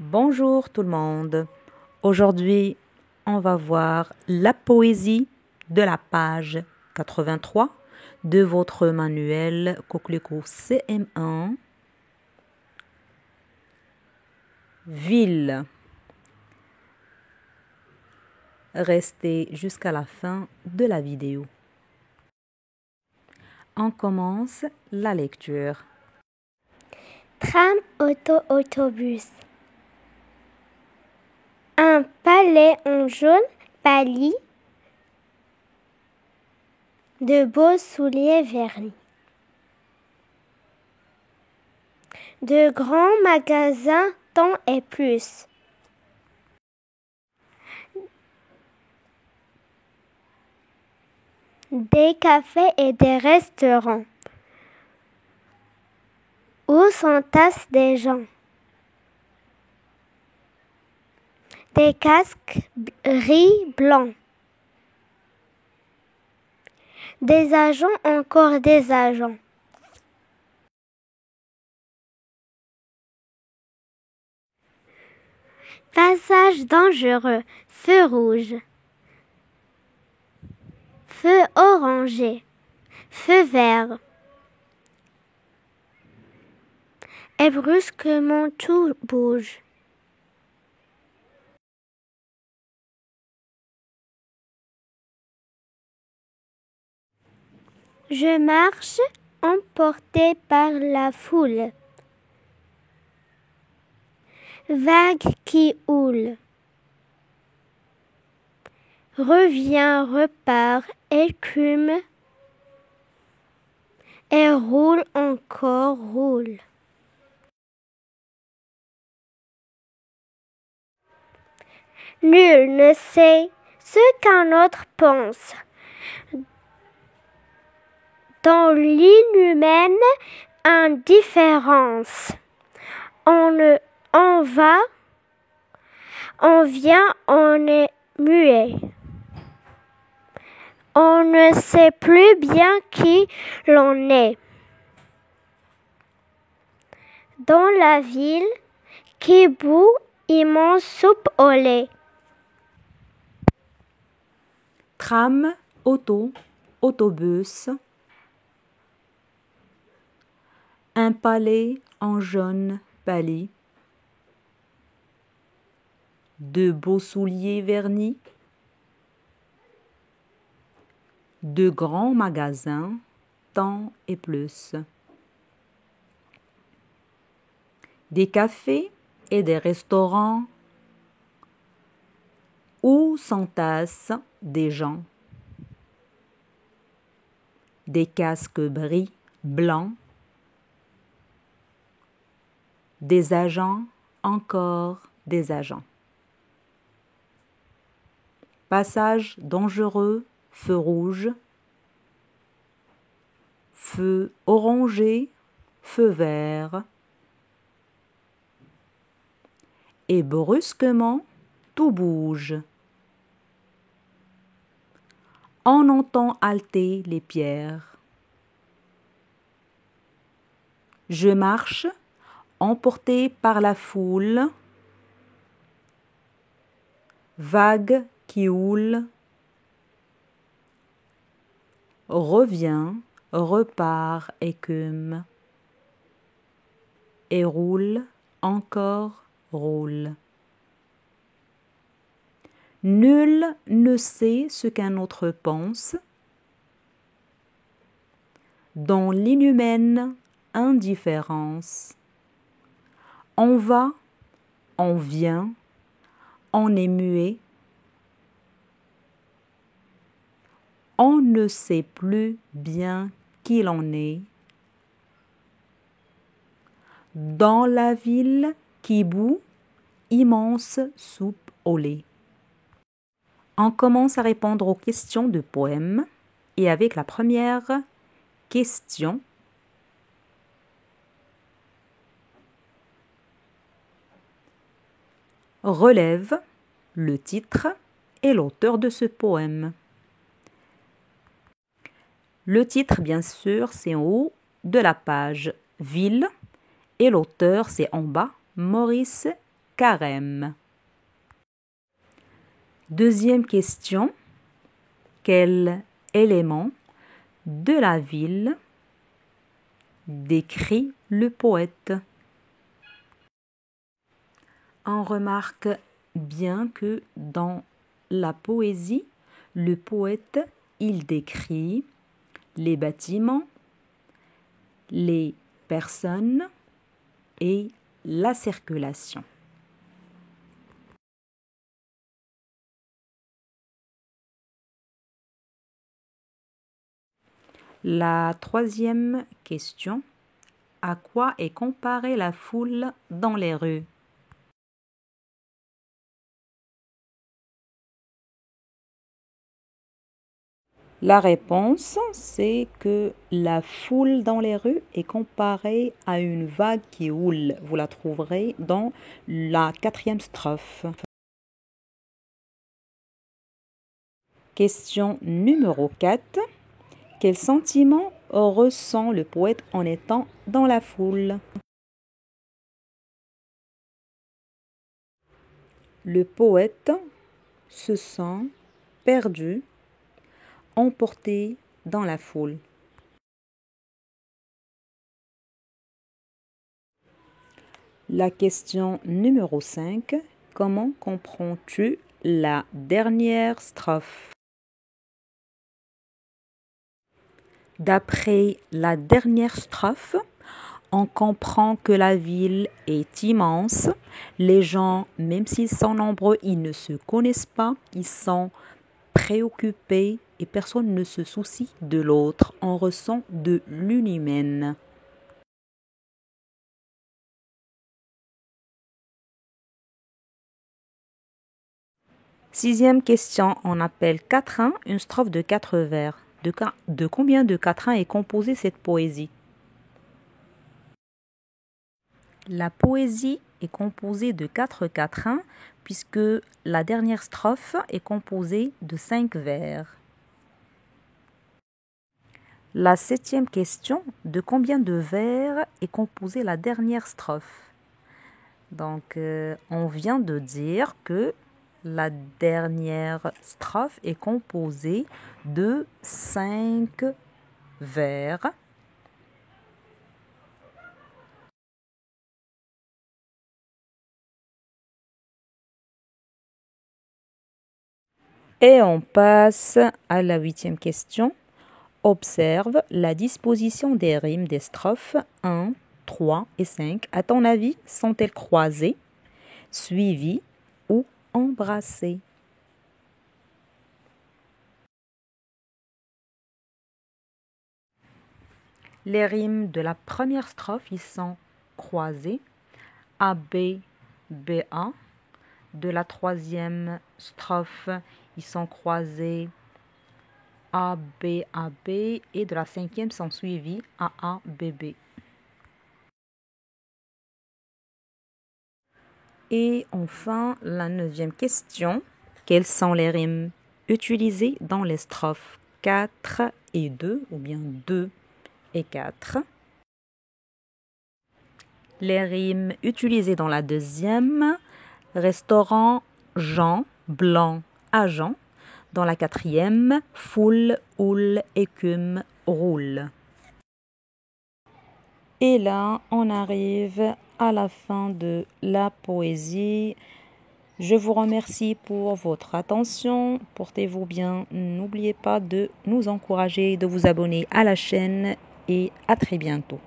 Bonjour tout le monde. Aujourd'hui, on va voir la poésie de la page 83 de votre manuel Coquelicot CM1. Ville. Restez jusqu'à la fin de la vidéo. On commence la lecture. Tram, auto, autobus. Un palais en jaune pâli, de beaux souliers vernis. De grands magasins, tant et plus. Des cafés et des restaurants où s'entassent des gens. Des casques gris blancs. Des agents, encore des agents. Passage dangereux, feu rouge. Feu orangé, feu vert. Et brusquement tout bouge. Je marche emporté par la foule. Vague qui houle. Revient, repart, écume. Et roule encore, roule. Nul ne sait ce qu'un autre pense. Dans l'inhumaine indifférence, on va, on vient, on est muet. On ne sait plus bien qui l'on est. Dans la ville, qui bout, immense soupe au lait. Tram, auto, autobus. Un palais en jaune pâli. De beaux souliers vernis. De grands magasins, tant et plus. Des cafés et des restaurants où s'entassent des gens. Des casques gris blancs. Des agents, encore des agents. Passage dangereux, feu rouge. Feu orangé, feu vert. Et brusquement, tout bouge. On entend halter les pierres. Je marche, emporté par la foule. Vague qui houle. Revient, repart, écume. Et roule, encore roule. Nul ne sait ce qu'un autre pense. Dans l'inhumaine indifférence, on va, on vient, on est muet. On ne sait plus bien qui l'on est. Dans la ville qui bout, immense soupe au lait. On commence à répondre aux questions de poème et avec la première question. Relève le titre et l'auteur de ce poème. Le titre, bien sûr, c'est en haut de la page Ville et l'auteur, c'est en bas, Maurice carême. Deuxième question. Quel élément de la ville décrit le poète? On remarque bien que dans la poésie, le poète, il décrit les bâtiments, les personnes et la circulation. La troisième question. À quoi est comparée la foule dans les rues? La réponse, c'est que la foule dans les rues est comparée à une vague qui roule. Vous la trouverez dans la 4e strophe. Question numéro 4. Quel sentiment ressent le poète en étant dans la foule? Le poète se sent perdu, emporté dans la foule. La question numéro 5. Comment comprends-tu la dernière strophe? D'après la dernière strophe, on comprend que la ville est immense. Les gens, même s'ils sont nombreux, ils ne se connaissent pas. Ils sont préoccupés et personne ne se soucie de l'autre. On ressent de l'union humaine. Sixième question, on appelle quatrain une strophe de 4 vers. De combien de quatrains est composée cette poésie? La poésie est composée de 4 quatrains puisque la dernière strophe est composée de 5 vers. La 7e question, de combien de vers est composée la dernière strophe? Donc, on vient de dire que la dernière strophe est composée de 5 vers. Et on passe à la 8e question. Observe la disposition des rimes des strophes 1, 3 et 5. À ton avis, sont-elles croisées, suivies ou embrassées? Les rimes de la première strophe, ils sont croisés. AB, BA. De la 3e strophe, ils sont croisés. AB, AB. Et de la 5e sont suivis. AA, BB. Et enfin, la 9e question. Quelles sont les rimes utilisées dans les strophes 4 et 2 ou bien 2 et 4? Les rimes utilisées dans la 2e, restaurant, Jean, blanc, agent. Dans la 4e, foule, houle, écume, roule. Et là, on arrive à la fin de la poésie. Je vous remercie pour votre attention. Portez-vous bien. N'oubliez pas de nous encourager, de vous abonner à la chaîne et à très bientôt.